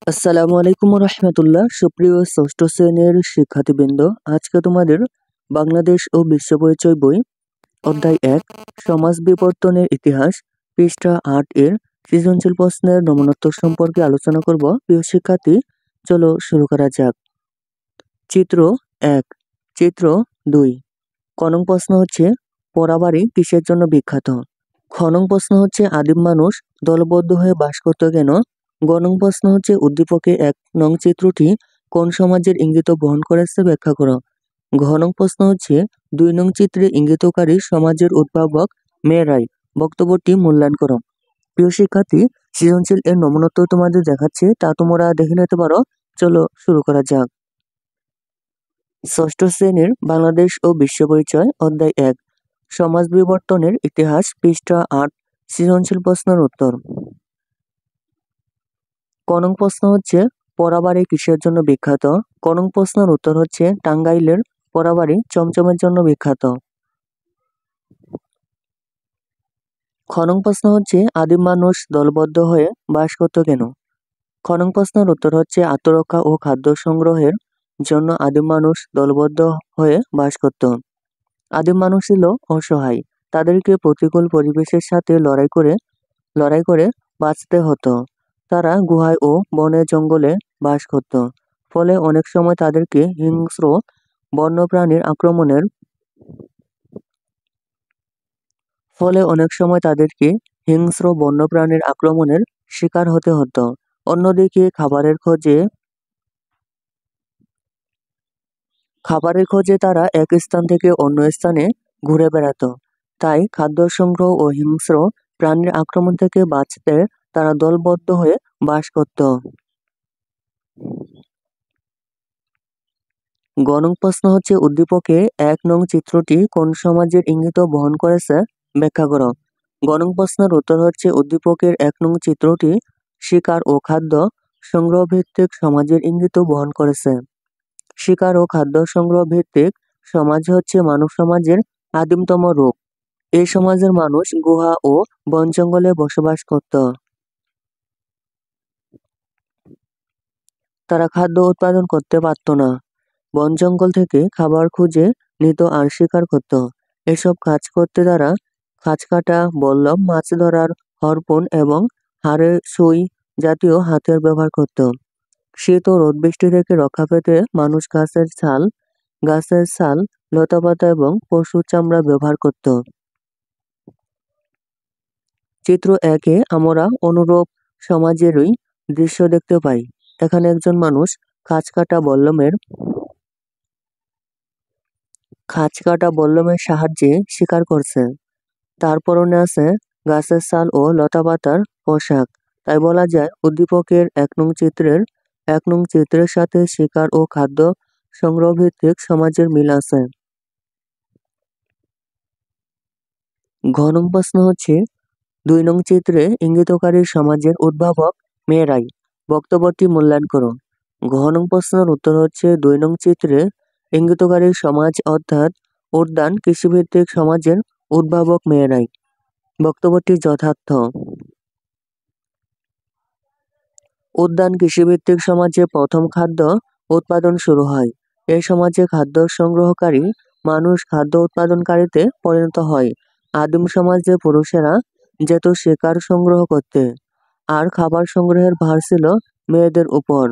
আসসালামু আলাইকুম রহমতুল্লাহ। সুপ্রিয় ষষ্ঠ শ্রেণীর শিক্ষার্থীবৃন্দ, আজকে তোমাদের বাংলাদেশ ও বিশ্ব পরিচয় বই অধ্যায় ১ সমাজ বিবর্তনের ইতিহাস পৃষ্ঠা ৮ এর সৃজনশীল প্রশ্নের নমুনোত্তর সম্পর্কে আলোচনা করব। প্রিয় শিক্ষার্থী, চলো শুরু করা যাক। চিত্র ১, চিত্র ২। ক নং প্রশ্ন হচ্ছে পোড়াবাড়ি কিসের জন্য বিখ্যাত? খ নং প্রশ্ন হচ্ছে আদিম মানুষ দলবদ্ধ হয়ে বাস করত কেন? গ নং প্রশ্ন হচ্ছে উদ্দীপকে ১ নং চিত্রটি কোন সমাজের ইঙ্গিত বহন করেছে ব্যাখ্যা করো। ঘ নং প্রশ্ন হচ্ছে ২ নং চিত্রে ইঙ্গিতকারী সমাজের উদ্ভাবক মেয়েরাই। বক্তব্যটি মূল্যায়ন করো। প্রিয় শিক্ষার্থী, সৃজনশীল এর নমুনোত্তর তোমাদের দেখাচ্ছে, তা তোমরা দেখে নিতে পারো। চলো শুরু করা যাক। ষষ্ঠ শ্রেণীর বাংলাদেশ ও বিশ্ব পরিচয় অধ্যায় ১ সমাজ বিবর্তনের ইতিহাস পৃষ্ঠা ৮ সৃজনশীল প্রশ্নের উত্তর। ক নং প্রশ্ন হচ্ছে পোড়াবাড়ি কিসের জন্য বিখ্যাত? ক নং প্রশ্নের উত্তর হচ্ছে টাঙ্গাইলের পোড়াবাড়ি চমচমের জন্য বিখ্যাত। খ নং প্রশ্ন হচ্ছে আদিম মানুষ দলবদ্ধ হয়ে বাস করত কেন? খ নং প্রশ্নের উত্তর হচ্ছে আত্মরক্ষা ও খাদ্য সংগ্রহের জন্য আদিম মানুষ দলবদ্ধ হয়ে বাস করত। আদিম মানুষ ছিল অসহায়, তাদেরকে প্রতিকূল পরিবেশের সাথে লড়াই করে বাঁচতে হতো। তারা গুহায় ও বনে জঙ্গলে বাস করত, ফলে অনেক সময় তাদেরকে হিংস্র বন্যপ্রাণীর আক্রমণের শিকার হতে হতো। অন্যদিকে খাবারের খোঁজে তারা এক স্থান থেকে অন্য স্থানে ঘুরে বেড়াতো। তাই খাদ্য সংগ্রহ ও হিংস্র প্রাণীর আক্রমণ থেকে বাঁচতে তারা দলবদ্ধ হয়ে বাস করত। গ নং প্রশ্ন হচ্ছে উদ্দীপকে ১ নং চিত্রটি কোন সমাজের ইঙ্গিত বহন করেছে ব্যাখ্যা করো। গ নং প্রশ্নের উত্তর হচ্ছে উদ্দীপকের ১ নং চিত্রটি শিকার ও খাদ্য সংগ্রহ ভিত্তিক সমাজের ইঙ্গিত বহন করেছে। শিকার ও খাদ্য সংগ্রহ ভিত্তিক সমাজ হচ্ছে মানব সমাজের আদিমতম রূপ। এই সমাজের মানুষ গুহা ও বন জঙ্গলে বসবাস করত। তারা খাদ্য উৎপাদন করতে পারত না, বন জঙ্গল থেকে খাবার খুঁজে নিত আর শিকার করত। এসব কাজ করতে তারা খাঁচ কাটা, বল্লম, মাছ ধরার হারপুন এবং হাড়ের সুই জাতীয় হাতিয়ার ব্যবহার করত। শীত ও রোদ বৃষ্টি থেকে রক্ষা পেতে মানুষ গাছের ছাল, লতাপাতা এবং পশুর চামড়া ব্যবহার করত। চিত্র ১-এ আমরা অনুরূপ সমাজেরই দৃশ্য দেখতে পাই। এখানে একজন মানুষ খাঁচ কাটা বল্লমের সাহায্যে শিকার করছে। তার পরনে আছে গাছের ছাল ও লতাপাতার পোশাক। তাই বলা যায় উদ্দীপকের ১ নং চিত্রের সাথে শিকার ও খাদ্য সংগ্রহ ভিত্তিক সমাজের মিল আছে। ঘ নং প্রশ্ন হচ্ছে ২ নং চিত্রে ইঙ্গিতকারী সমাজের উদ্ভাবক মেয়েরাই। বক্তব্যটি মূল্যায়ন করুন। ঘ নং প্রশ্নের উত্তর হচ্ছে ২ নং চিত্রে ইঙ্গিতকারী সমাজ অর্থাৎ উদ্যান কৃষিভিত্তিক সমাজের উদ্ভাবক মেয়েরাই। বক্তব্যটি যথার্থ। উদ্যান কৃষিভিত্তিক সমাজে প্রথম খাদ্য উৎপাদন শুরু হয়। এই সমাজে খাদ্য সংগ্রহকারী মানুষ খাদ্য উৎপাদনকারীতে পরিণত হয়। আদিম সমাজে পুরুষেরা যেত শিকার সংগ্রহ করতে, আর খাবার সংগ্রহের ভার ছিল মেয়েদের উপর।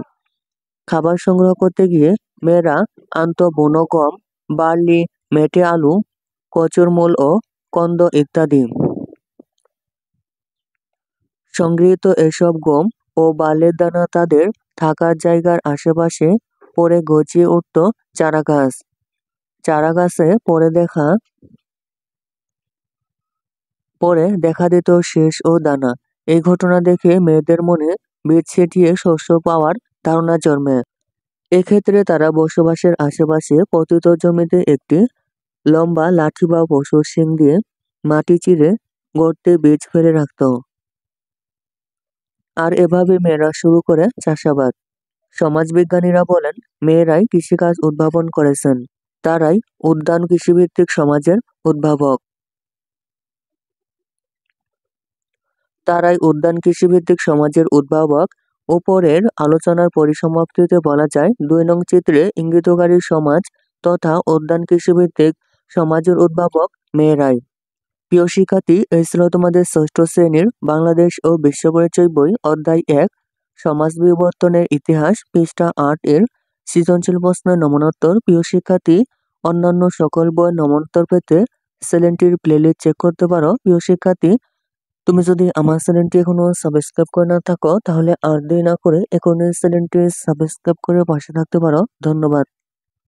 খাবার সংগ্রহ করতে গিয়ে মেয়েরা আনত বুনো গম, বার্লি, মেটে আলু, কচুর মূল ও কন্দ ইত্যাদি। সংগৃহীত এসব গম ও বার্লির দানা তাদের থাকার জায়গার আশেপাশে পড়ে গজিয়ে উঠত চারাগাছ। চারাগাছে পরে দেখা দিত শীষ ও দানা। এই ঘটনা দেখে মেয়েদের মনে বীজ ছিটিয়ে শস্য পাওয়ার ধারণা জন্মে। এক্ষেত্রে তারা বসবাসের আশেপাশে পতিত জমিতে একটি লম্বা লাঠি বা পশুর শিং দিয়ে মাটি চিরে গর্তে বীজ ফেলে রাখত। আর এভাবে মেয়েরা শুরু করে চাষাবাদ। সমাজবিজ্ঞানীরা বলেন মেয়েরাই কৃষিকাজ উদ্ভাবন করেছেন। তারাই উদ্যান কৃষিভিত্তিক সমাজের উদ্ভাবক। ওপরের আলোচনার পরিসমাপ্তিতে বলা যায় ২ নং চিত্রে ইঙ্গিতকারী সমাজ তথা উদ্যান কৃষিভিত্তিক সমাজের উদ্ভাবক মেয়েরাই। প্রিয় শিক্ষার্থী, এই ছিল তোমাদের ষষ্ঠ শ্রেণীর বাংলাদেশ ও বিশ্ব পরিচয় বই অধ্যায় ১ সমাজ বিবর্তনের ইতিহাস পৃষ্ঠা ৮ এর সৃজনশীল প্রশ্নের নমুনোত্তর। প্রিয় শিক্ষার্থী, অন্যান্য সকল বইয়ের নমুনোত্তর পেতে চ্যানেলটির প্লেলিস্ট চেক করতে পারো। প্রিয় শিক্ষার্থী, তুমি যদি আমার চ্যানেলটি এখনো সাবস্ক্রাইব করে না থাকো তাহলে আর দেরি না করে এখনই চ্যানেলটি সাবস্ক্রাইব করে পাশে থাকতে পারো। ধন্যবাদ।